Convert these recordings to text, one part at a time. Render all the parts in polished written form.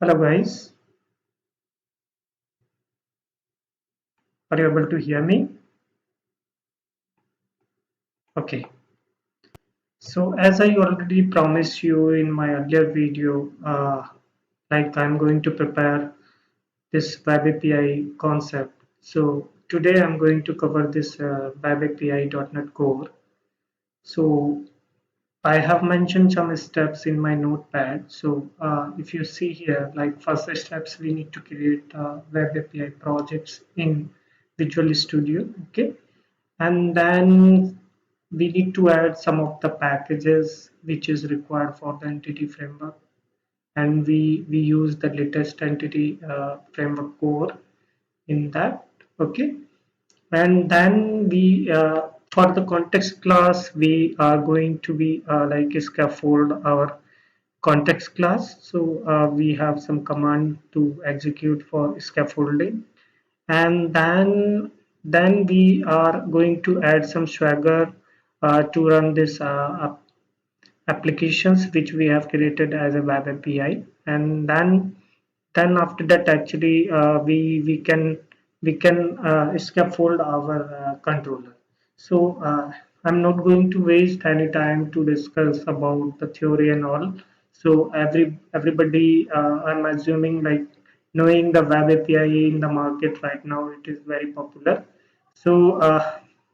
Hello guys, are you able to hear me? Okay, so as I already promised you in my earlier video, like I'm going to prepare this web API concept. So today I'm going to cover this web API.NET Core. So I have mentioned some steps in my notepad. So if you see here, like first steps, we need to create web API projects in Visual Studio. Okay, and then we need to add some of the packages which is required for the entity framework, and we use the latest entity framework core in that. Okay, and then we for the context class we are going to be like scaffold our context class. So we have some command to execute for scaffolding, and then we are going to add some swagger to run this applications which we have created as a web API. And then after that actually we can scaffold our controller. So I'm not going to waste any time to discuss about the theory and all. So everybody, I'm assuming, like knowing the web API in the market right now, it is very popular. So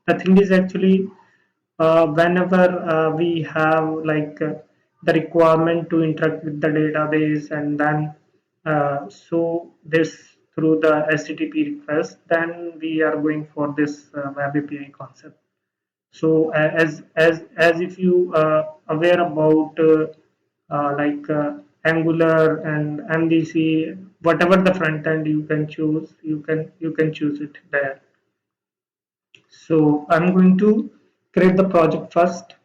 the thing is actually whenever we have like the requirement to interact with the database, and then so this through the HTTP request, then we are going for this web API concept. So as if you aware about like Angular and MVC, whatever the front end you can choose, you can choose it there. So I'm going to create the project first.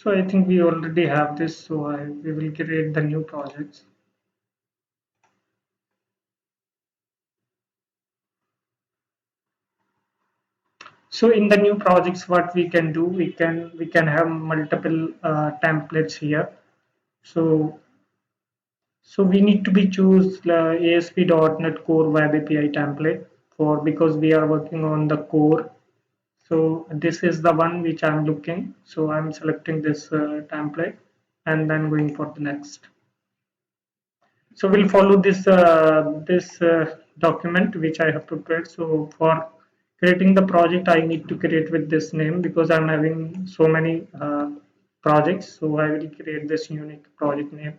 So I think we already have this, so we will create the new projects. So in the new projects, what we can do, we can have multiple templates here. So we need to be choose the ASP.NET Core Web API template for, because we are working on the core. So this is the one which I'm looking. So I'm selecting this template and then going for the next. So we'll follow this document which I have prepared. So for creating the project, I need to create with this name because I'm having so many projects. So I will create this unique project name,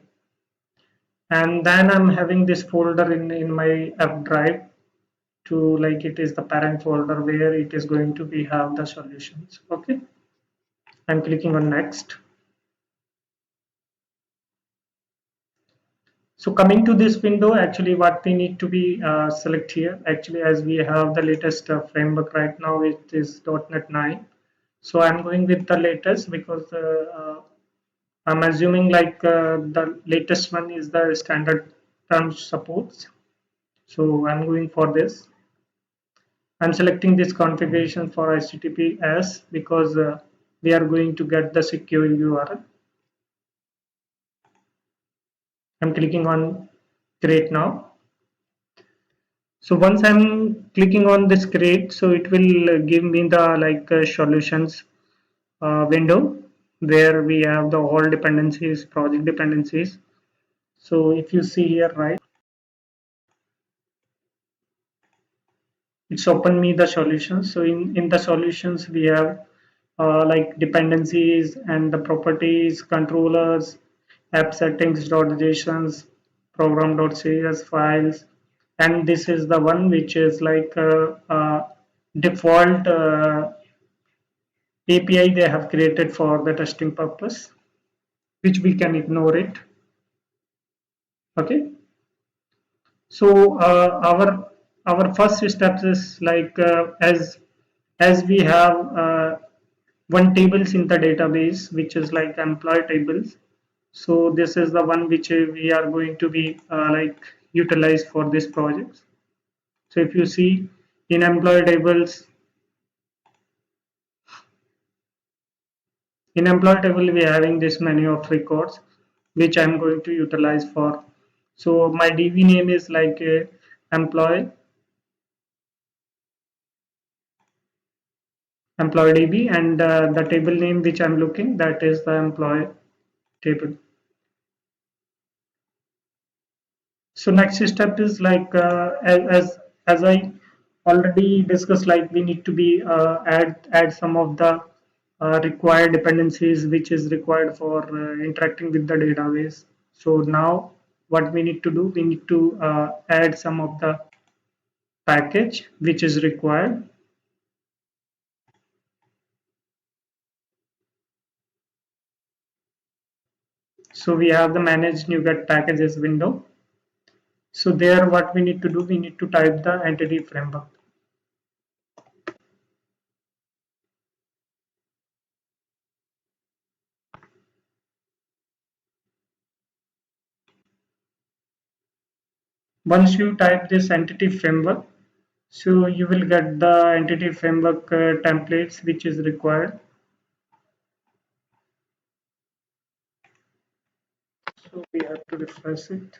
and then I'm having this folder in my app drive to, like, it is the parent folder where it is going to be have the solutions. Okay, I'm clicking on next. So coming to this window, actually what we need to be select here, actually, as we have the latest framework right now, it is .NET 9. So I'm going with the latest because I'm assuming like the latest one is the standard terms supports. So I'm going for this. I'm selecting this configuration for HTTPS because we are going to get the secure URL. I'm clicking on create now. So once I'm clicking on this create, so it will give me the like solutions window where we have the all dependencies, project dependencies. So if you see here, right, it's opened me the solutions. So in the solutions we have like dependencies and the properties, controllers, app settings.json, program.cs files, and this is the one which is like default API they have created for the testing purpose, which we can ignore it. Okay. So our first steps is like as we have one tables in the database which is like employee tables. So this is the one which we are going to be like utilize for this project. So if you see in employee tables, in employee table we are having this many of records which I'm going to utilize for. So my DB name is like employee EmployeeDb, and the table name which I'm looking, that is the employee table. So next step is like as I already discussed, like we need to be add some of the required dependencies which is required for interacting with the database. So now what we need to do, we need to add some of the package which is required. So we have the manage NuGet packages window. So there what we need to do, we need to type the entity framework. Once you type this entity framework, so you will get the entity framework templates which is required. So we have to refresh it.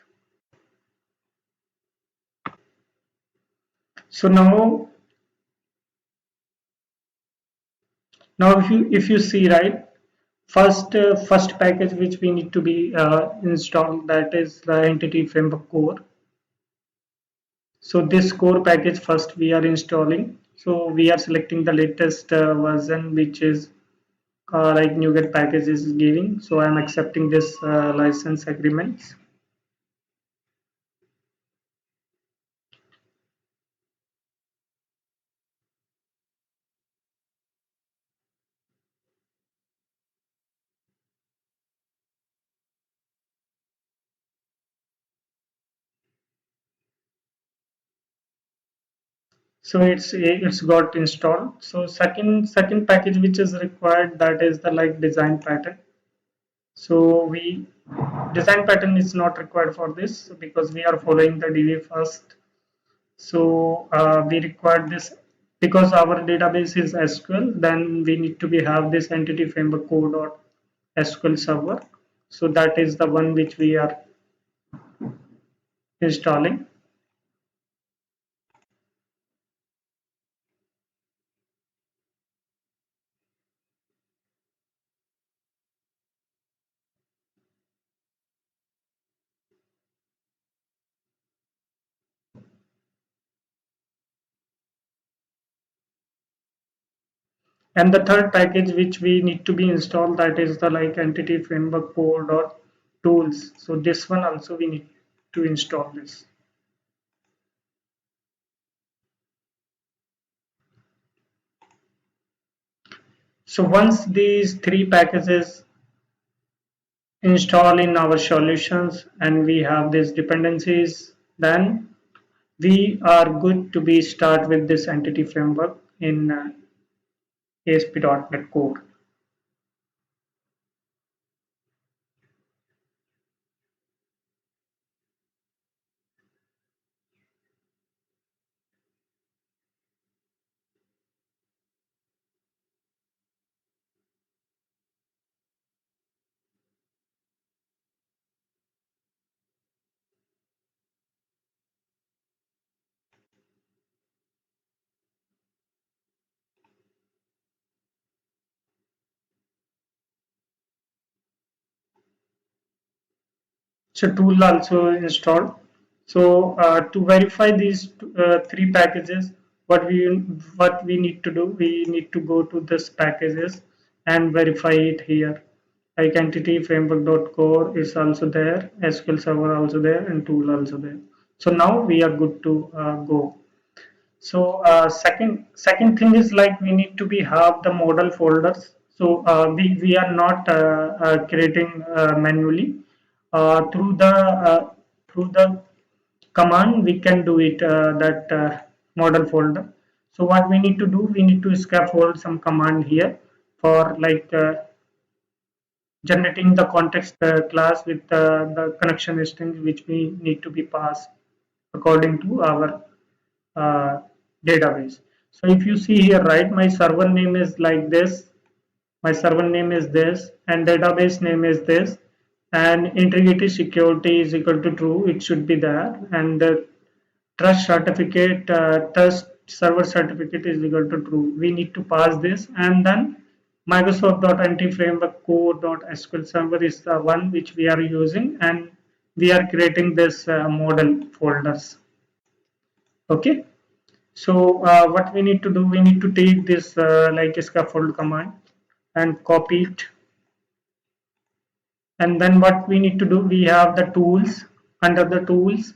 So now if you see, right, first package which we need to be installed, that is the entity framework core. So this core package first we are installing. So we are selecting the latest version which is like NuGet package is giving. So I'm accepting this license agreements. So it's got installed. So second package which is required, that is the like design pattern. So we design pattern is not required for this because we are following the DB first. So we require this because our database is SQL. Then we need to be have this entity framework core.SQL server. So that is the one which we are installing. And the third package which we need to be installed, that is the like entity framework core.tools. So this one also we need to install this. So once these three packages install in our solutions and we have these dependencies, then we are good to be start with this entity framework in ASP.NET Core. So tool also installed. So to verify these three packages, what we need to do, we need to go to this packages and verify it here. Like entity framework.core is also there, SQL Server also there, and tool also there. So now we are good to go. So second thing is like we need to be have the model folders. So we are not creating manually through the through the command we can do it, that model folder. So what we need to do, we need to scaffold some command here for like generating the context class with the connection strings which we need to be passed according to our uh, database. So if you see here, right, my server name is like this, my server name is this, and database name is this, and integrity security is equal to true, it should be there, and the trust server certificate is equal to true. We need to pass this, and then Microsoft.EntityFrameworkCore.SqlServer is the one which we are using, and we are creating this model folders. Okay. So what we need to do, we need to take this like scaffold command and copy it, and then what we need to do, we have the tools. Under the tools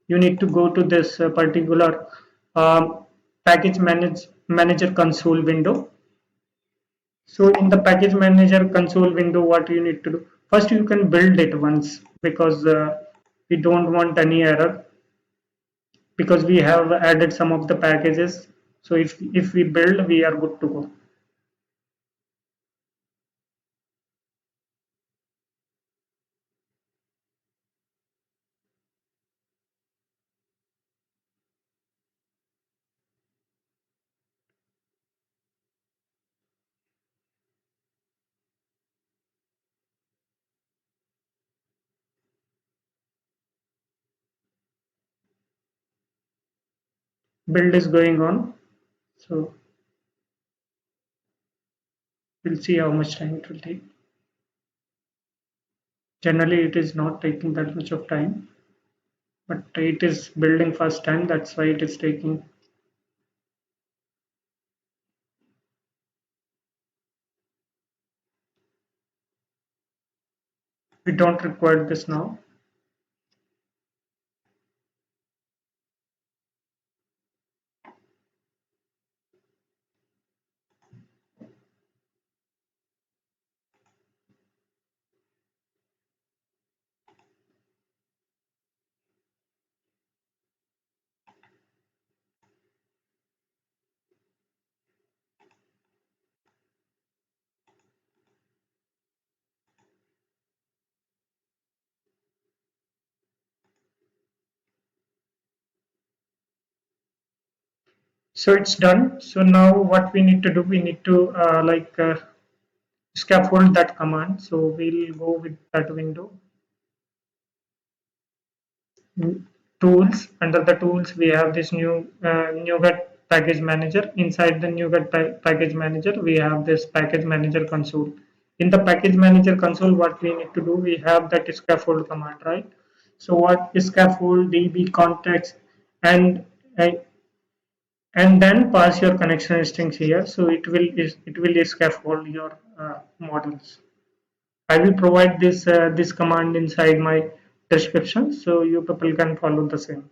you need to go to this particular package manager console window. So in the package manager console window, what you need to do, first you can build it once, because we don't want any error, because we have added some of the packages. So if we build, we are good to go. Build is going on, so we'll see how much time it will take. Generally it is not taking that much of time, but it is building first time, that's why it is taking. We don't require this now. So it's done. So now what we need to do, we need to scaffold that command. So we'll go with that window. Tools, under the tools we have this new NuGet package manager. Inside the NuGet package manager we have this package manager console. In the package manager console, what we need to do, we have that scaffold command, right? So what is scaffold-DbContext, and uh, and then pass your connection strings here, so it will scaffold your models. I will provide this command inside my description, so you people can follow the same.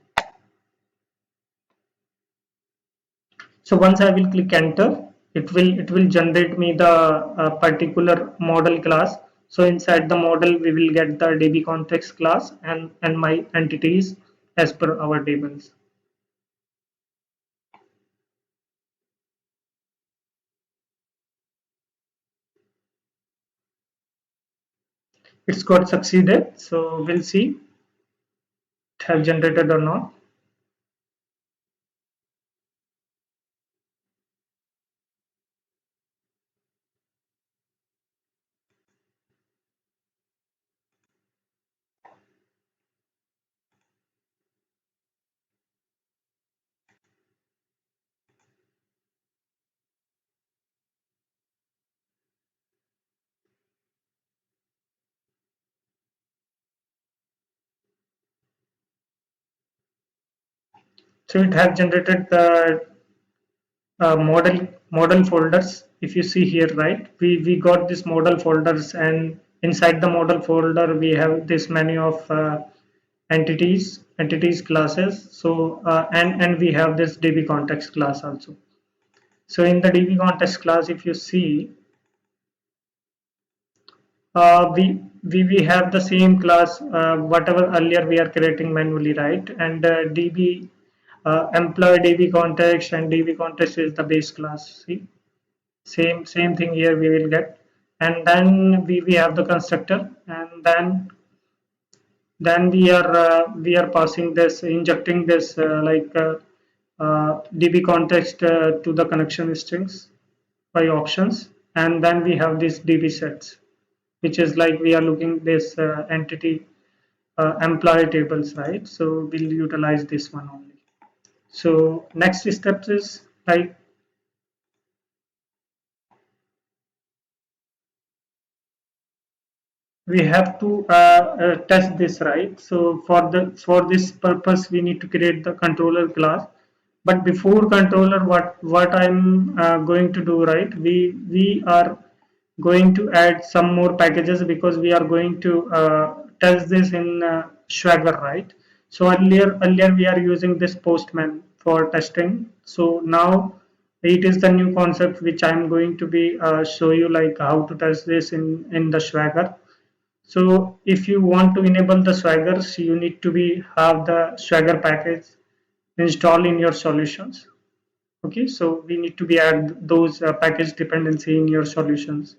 So once I will click enter, it will generate me the particular model class. So inside the model we will get the dbContext class and my entities as per our tables. It's got succeeded, so we'll see it have generated or not. So it has generated the model folders. If you see here, right, we got this model folders, and inside the model folder we have this many of entities classes. So and we have this dbContext class also. So in the dbContext class, if you see, we have the same class whatever earlier we are creating manually, right? And db EmployeeDb context and db context is the base class. See, same thing here we will get. And then we have the constructor, and then we are passing this, injecting this db context to the connection strings by options. And then we have this db sets, which is like we are looking this entity employee tables, right? So we'll utilize this one only. So next steps is like we have to test this, right? So for this purpose we need to create the controller class. But before controller, what I'm going to do, right? We are going to add some more packages because we are going to test this in Swagger, right? So earlier we are using this Postman for testing. So now it is the new concept which I'm going to be show you like how to test this in the Swagger. So if you want to enable the Swaggers, you need to be have the Swagger package installed in your solutions. Okay, so we need to be add those package dependency in your solutions.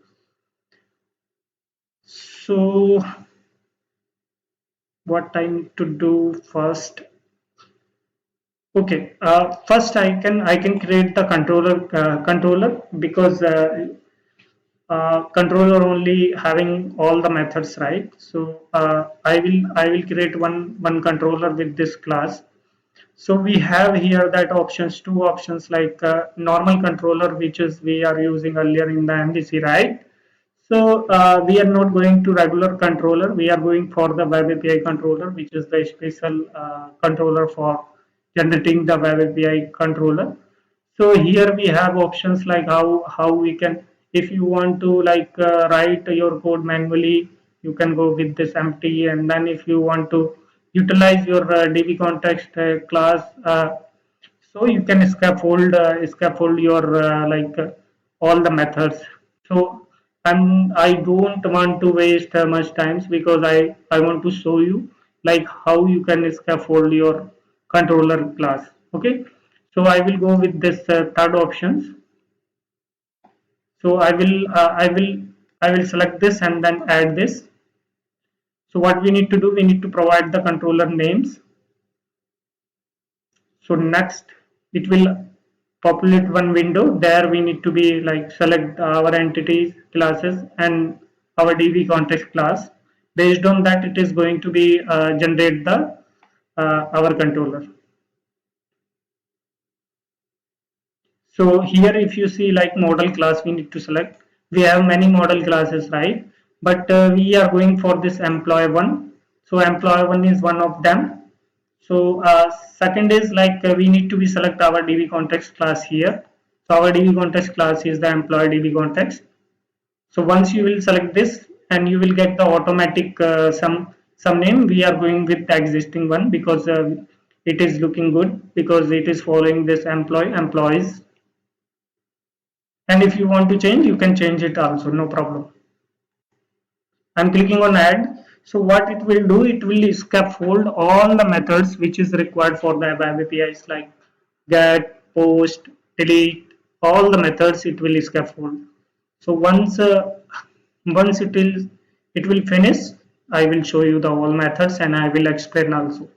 So what I need to do first? Okay, first I can create the controller because controller only having all the methods, right? So I will create one controller with this class. So we have here that options, two options, like normal controller, which is we are using earlier in the MVC, right? So we are not going to regular controller. We are going for the Web API controller, which is the special controller for generating the Web API controller. So here we have options like how we can, if you want to like write your code manually, you can go with this empty. And then if you want to utilize your DB context class, so you can scaffold your all the methods. So I don't want to waste much times because I want to show you like how you can scaffold your controller class. Okay, so I will go with this third options. So I will select this and then add this. So what we need to do, we need to provide the controller names. So next it will populate one window. There we need to be like select our entities classes and our db context class. Based on that, it is going to be generate the our controller. So here if you see like model class, we need to select. We have many model classes, right? But we are going for this employee one. So employee one is one of them. So second is like we need to be select our DB context class here. So our DB context class is the employee DB context. So once you will select this, and you will get the automatic some name. We are going with the existing one because it is looking good because it is following this employees. And if you want to change, you can change it also, no problem. I'm clicking on add. So what it will do, it will scaffold all the methods which is required for the web APIs like get, post, delete, all the methods it will scaffold. So once it will finish, I will show you the all methods and I will explain also.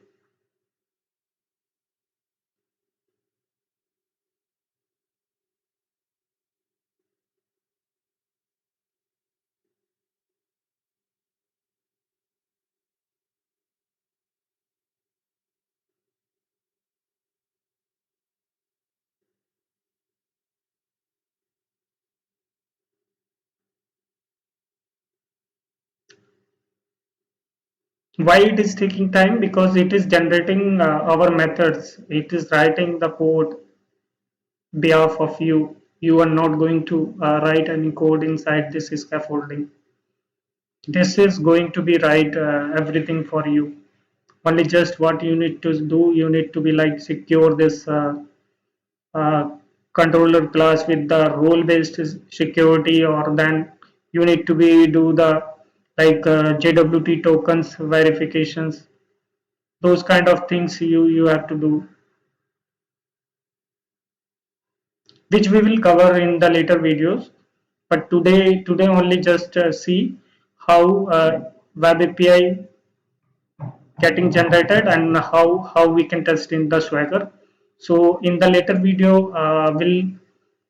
Why it is taking time? Because it is generating our methods. It is writing the code behalf of you. You are not going to write any code inside this scaffolding. This is going to be write everything for you. Only just what you need to do, you need to be like secure this uh, controller class with the role based security, or then you need to be do the like JWT tokens verifications, those kind of things you have to do, which we will cover in the later videos. But today only just see how web API getting generated and how we can test in the Swagger. So in the later video,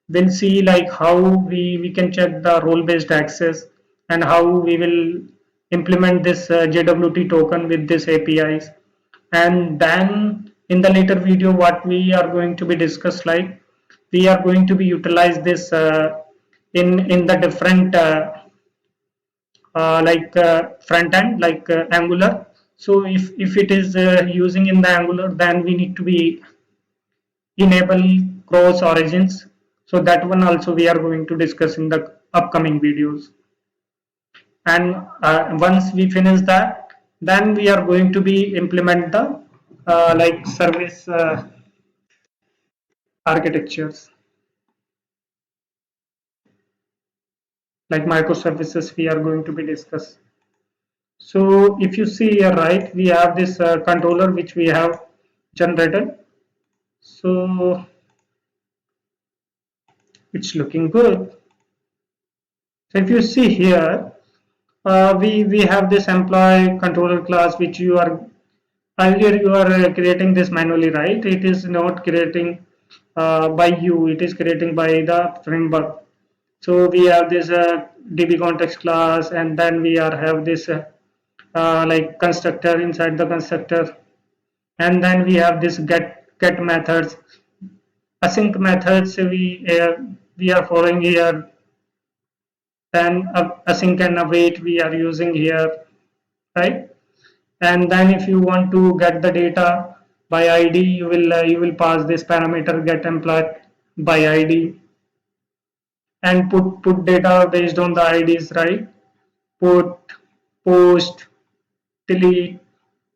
we'll see like how we can check the role based access and how we will implement this JWT token with this APIs. And then in the later video, what we are going to be discussed, like we are going to be utilize this in the different like front end, like Angular. So if it is using in the Angular, then we need to be enable cross origins. So that one also we are going to discuss in the upcoming videos. And once we finish that, then we are going to be implement the like service architectures, like microservices we are going to be discuss. So if you see here, right, we have this controller which we have generated. So it's looking good. So if you see here, we have this employee controller class which you are earlier you are creating this manually, right? It is not creating by you, it is creating by the framework. So we have this DbContext class, and then we are have this like constructor inside the constructor, and then we have this get methods, async methods we are following here. Then async and await we are using here, right? And then if you want to get the data by ID, you will pass this parameter get employee by ID, and put data based on the IDs, right? Put, post, delete,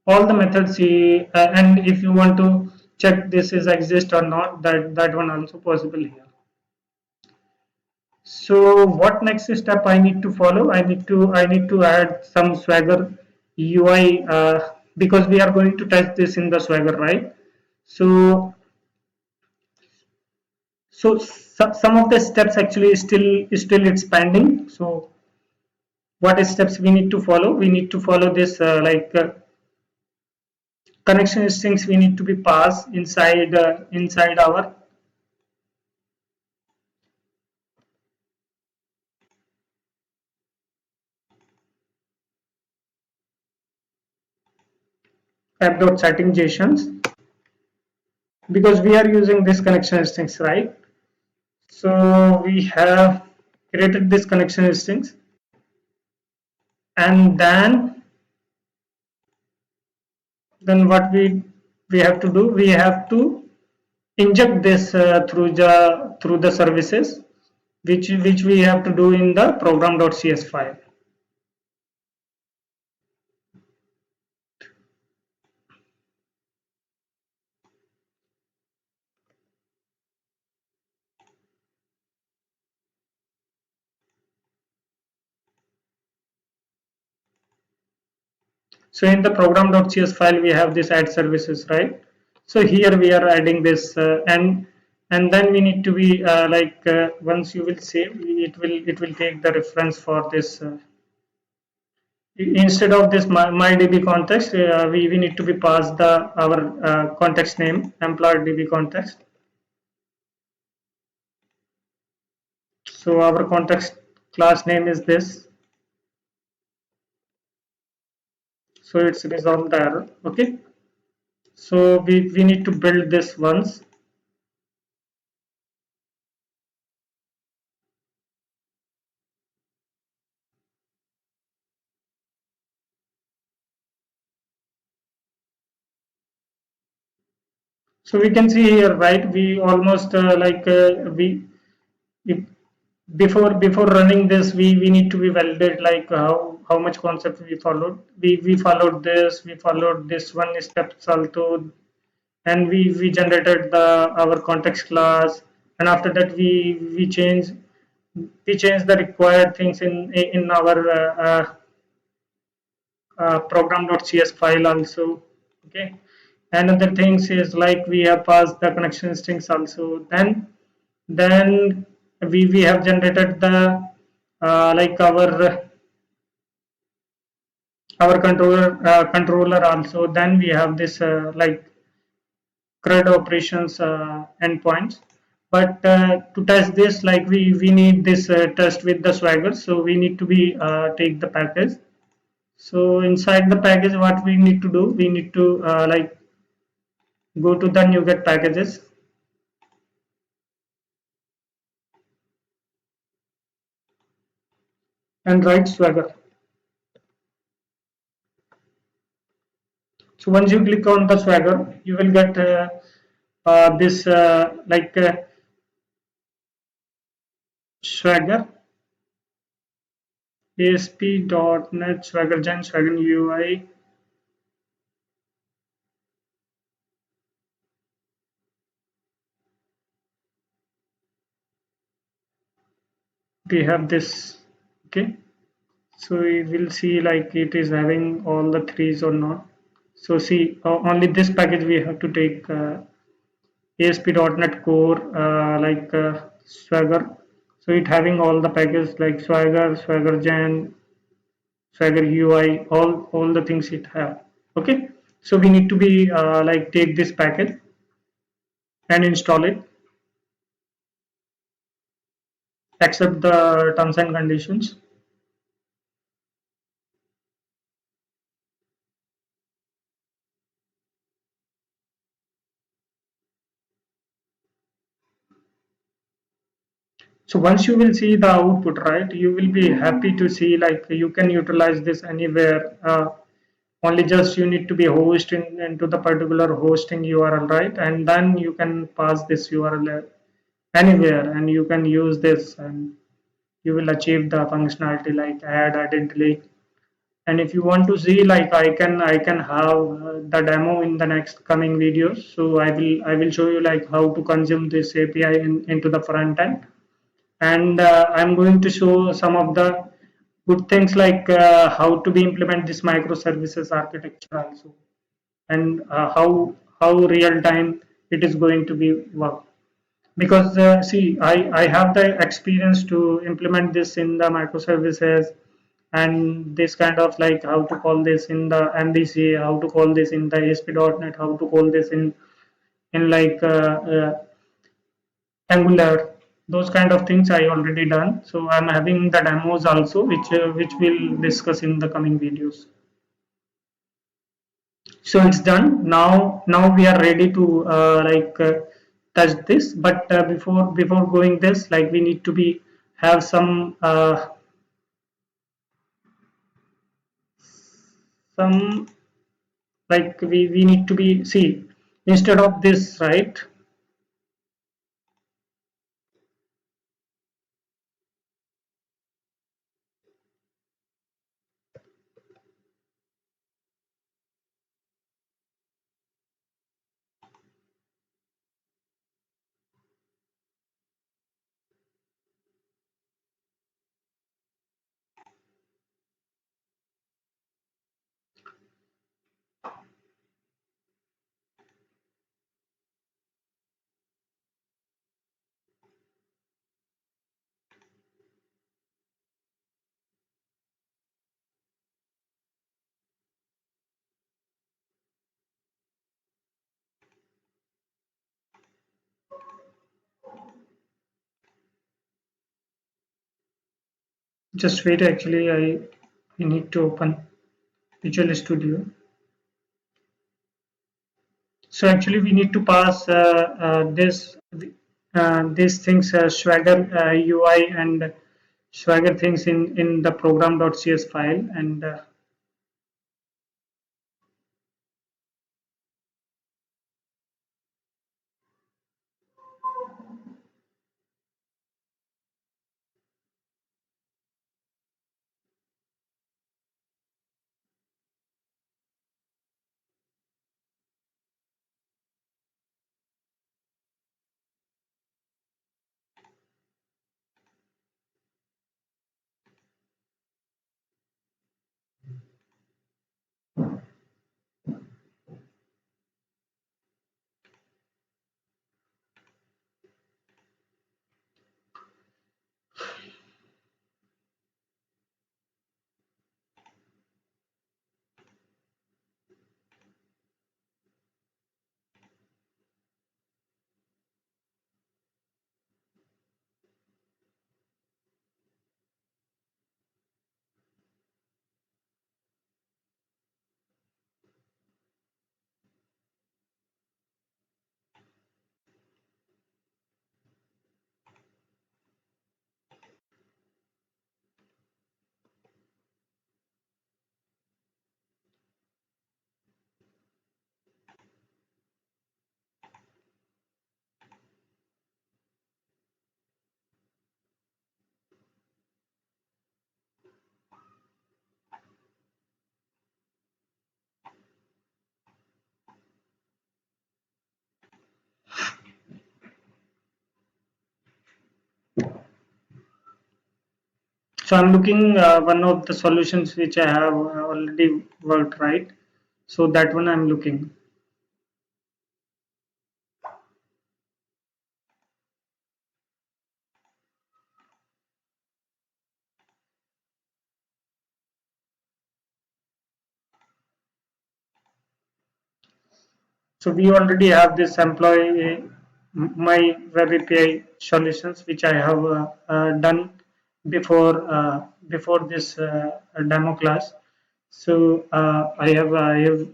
all the methods. And if you want to check this is exist or not, that one also possible here. So what next step I need to follow? I need to add some Swagger UI because we are going to test this in the Swagger, right? So some of the steps actually still it's pending. So what steps we need to follow? We need to follow this like connection strings we need to be passed inside our app.setting JSONs, because we are using this connection strings, right? So we have created this connection strings, and then what we have to do, we have to inject this through the services which we have to do in the program.cs file. So in the program.cs file we have this add services, right? So here we are adding this and then we need to be like once you will save, it will take the reference for this instead of this MyDB context, we need to be passed the our context name EmployeeDb context. So our context class name is this. So it's resolved the error. Okay. So we need to build this once. So we can see here, right? We almost if, before running this, we need to be validate like how much concept we followed. We followed this. We followed this one steps also, and we generated the our context class, and after that we change the required things in our program.cs file also. Okay, another things is like we have passed the connection strings also. Then we have generated the like our controller also. Then we have this like CRUD operations endpoints. But to test this, like we need this test with the Swagger, so we need to be take the package. So inside the package, what we need to do, we need to like go to the NuGet packages and write Swagger. So once you click on the Swagger, you will get this like Swagger ASP.NET Swagger Gen Swagger UI. We have this. Okay, so we will see like it is having all the threes or not. So see, only this package we have to take ASP.NET Core like Swagger. So it having all the packages like Swagger, Swagger Gen, Swagger UI, all the things it have. Okay, so we need to be like take this package and install it, accept the terms and conditions. So once you will see the output, right, you will be happy to see like you can utilize this anywhere. Only just you need to be host into the particular hosting URL, right, and then you can pass this URL anywhere, and you can use this, and you will achieve the functionality like add identity. And if you want to see like I can have the demo in the next coming videos, so I will show you like how to consume this API into the front end. And I'm going to show some of the good things like how to be implement this microservices architecture also, and how real time it is going to be work. Because see, I have the experience to implement this in the microservices, and this kind of like how to call this in the MVC, how to call this in the ASP.NET, how to call this in like Angular. Those kind of things I already done. So I'm having the demos also, which we'll discuss in the coming videos. So it's done. Now we are ready to like touch this. But before going this, like we need to be have some like we need to be see instead of this, right. Just wait. Actually, I need to open Visual Studio. So actually, we need to pass these things Swagger UI and Swagger things in the program.cs file, and So I'm looking one of the solutions which I have already worked, right? So that one I'm looking. So we already have this employee my web API solutions which I have done before this demo class. So I have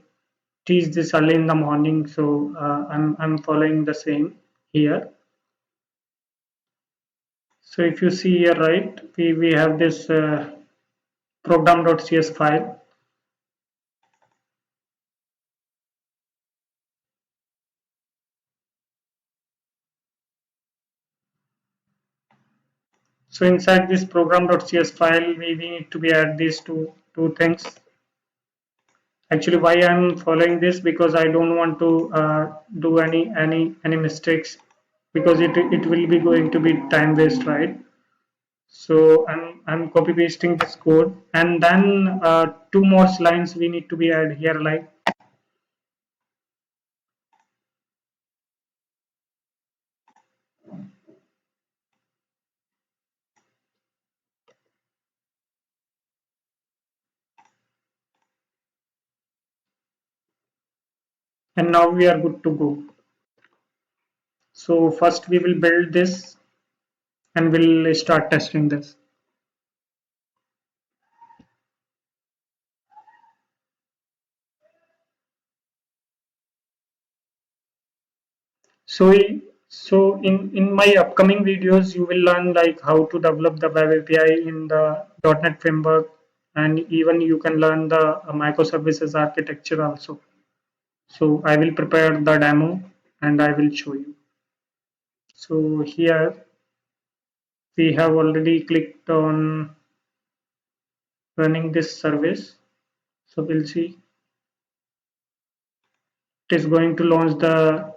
teach this early in the morning. So I'm following the same here. So if you see here, right, we have this program.cs file. So inside this program.cs file, we need to be add these two things. Actually, why I'm following this, because I don't want to do any mistakes, because it will be going to be time waste, right? So I'm copy pasting this code, and then two more lines we need to be add here, like, and now we are good to go. So first we will build this and we'll start testing this. So, in my upcoming videos, you will learn like how to develop the web API in the .NET framework, and even you can learn the microservices architecture also. So I will prepare the demo and I will show you. So here we have already clicked on running this service. So we'll see it is going to launch the.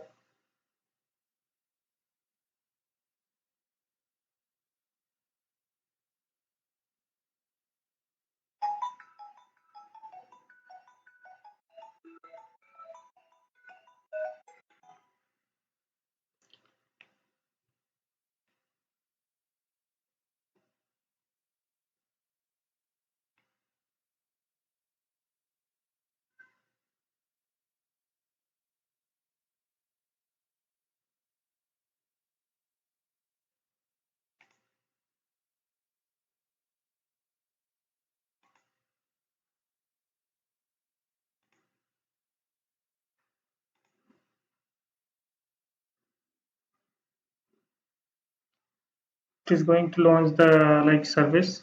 It is going to launch the like service.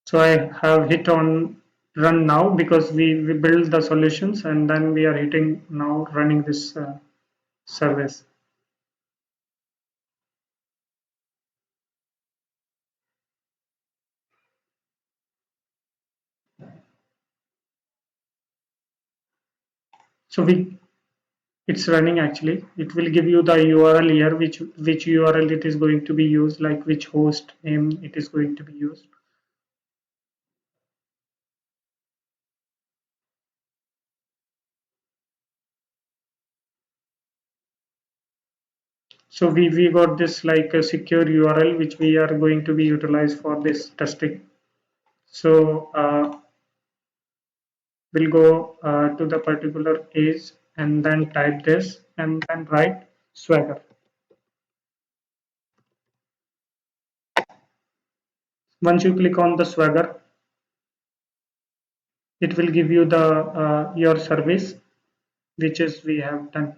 So I have hit on run now because we build the solutions and then we are hitting now running this service. So it's running actually. It will give you the URL here, which URL it is going to be used, like which host name it is going to be used. So we got this like a secure URL which we are going to be utilized for this testing. So we'll go to the particular page and then type this and then write Swagger. Once you click on the Swagger, it will give you the your service, which is we have done.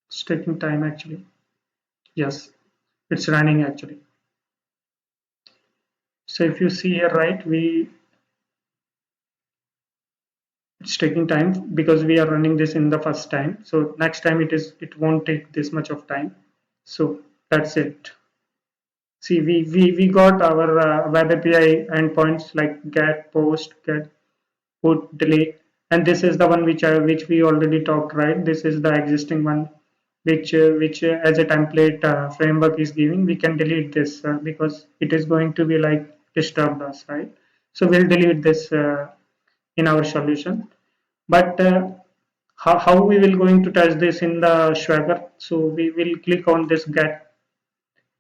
It's taking time actually. Yes, it's running actually. So if you see here, right, we it's taking time because we are running this in the first time. So next time it won't take this much of time. So that's it. See, we got our web API endpoints like get, post, get, put, delete, and this is the one which we already talked, right? This is the existing one, which as a template framework is giving. We can delete this because it is going to be like disturbed us, right? So we'll delete this in our solution. But how we will going to test this in the Swagger? So we will click on this get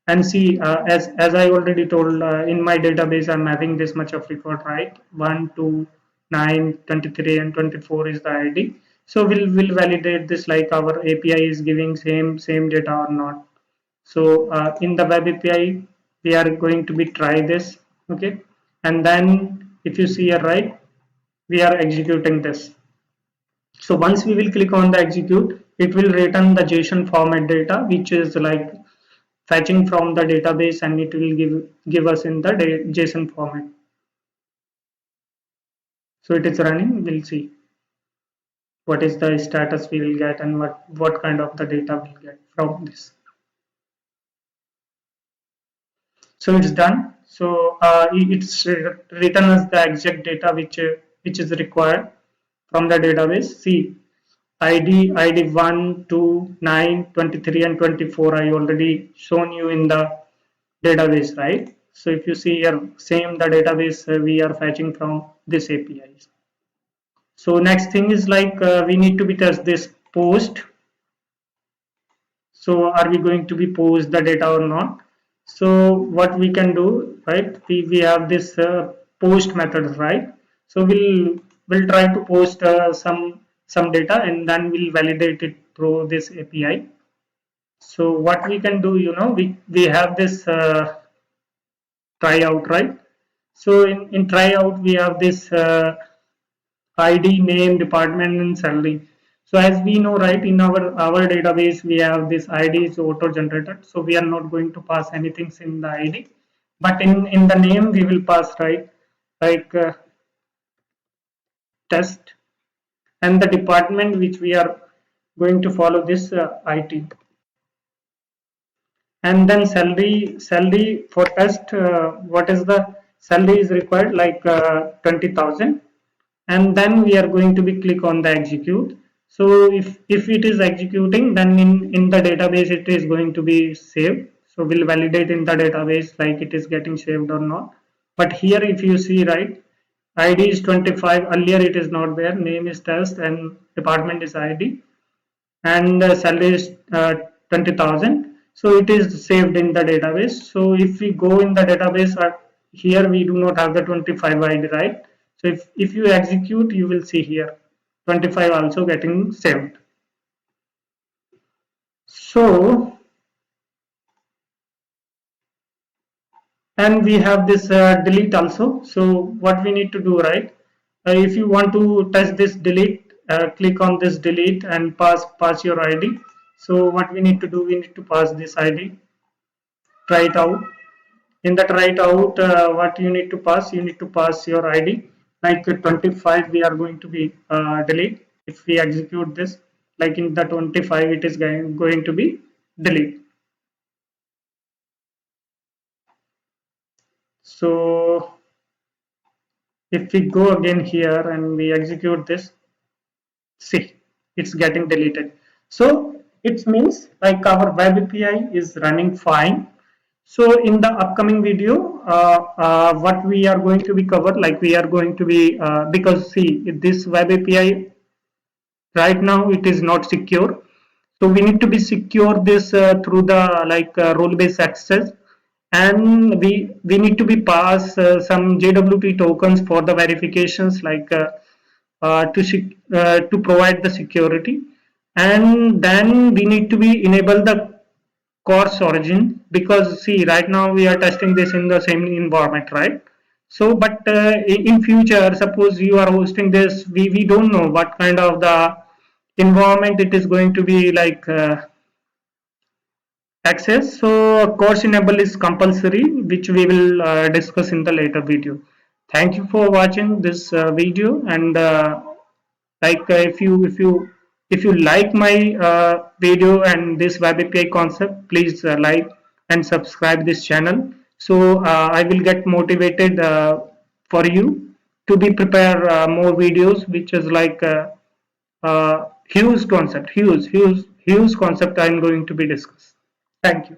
and see, as I already told, in my database I'm having this much of record, right? 1 2 9 23 and 24 is the ID. So we'll validate this like our API is giving same data or not. So in the web API we are going to be try this, okay? And then if you see here, right, we are executing this. So once we will click on the execute, it will return the JSON format data, which is like fetching from the database, and it will give us in the JSON format. So it is running. We'll see what is the status we will get and what kind of the data we'll get from this. So it's done. So it's written as the exact data which is required from the database. See, ID 1, 2, 9, 23 and 24 I already shown you in the database, right? So if you see here, same the database we are fetching from this APIs. So next thing is like we need to be test this post. So are we going to be post the data or not? So what we can do, right? We have this post method, right? So we'll try to post some data and then we'll validate it through this API. So what we can do, we have this tryout, right? So in tryout we have this ID, name, department, and salary. So as we know, right, in our database we have this ID is auto generated. So we are not going to pass anything in the ID, but in the name we will pass, right, like test, and the department which we are going to follow this IT. And then salary for test, what is the salary is required, like 20,000, and then we are going to be click on the execute. So if it is executing, then in the database it is going to be saved. So we'll validate in the database like it is getting saved or not. But here if you see, right, ID is 25, earlier it is not there, name is test and department is ID, and the salary is 20,000. So it is saved in the database. So if we go in the database, here we do not have the 25 ID, right? So if you execute, you will see here 25 also getting saved. So, and we have this delete also. So what we need to do, right? If you want to test this delete, click on this delete and pass your ID. So what we need to do, we need to pass this ID, try it out. In the try it out, what you need to pass, you need to pass your ID, like 25 we are going to be delete. If we execute this, like in the 25 it is going to be delete. So if we go again here and we execute this, see, it's getting deleted. So it means like our web API is running fine. So in the upcoming video, what we are going to be covered, like we are going to be, because see, this web API right now it is not secure. So we need to be secure this through the like role-based access, and we need to be pass some JWT tokens for the verifications, like to provide the security, and then we need to be enable the course origin, because see, right now we are testing this in the same environment, right? So but in future, suppose you are hosting this, we don't know what kind of the environment it is going to be like access. So course enable is compulsory, which we will discuss in the later video. Thank you for watching this video, and like if you like my video and this web API concept, please like, and subscribe this channel. So I will get motivated for you to be prepare more videos, which is like huge concept, huge concept I'm going to be discuss. Thank you.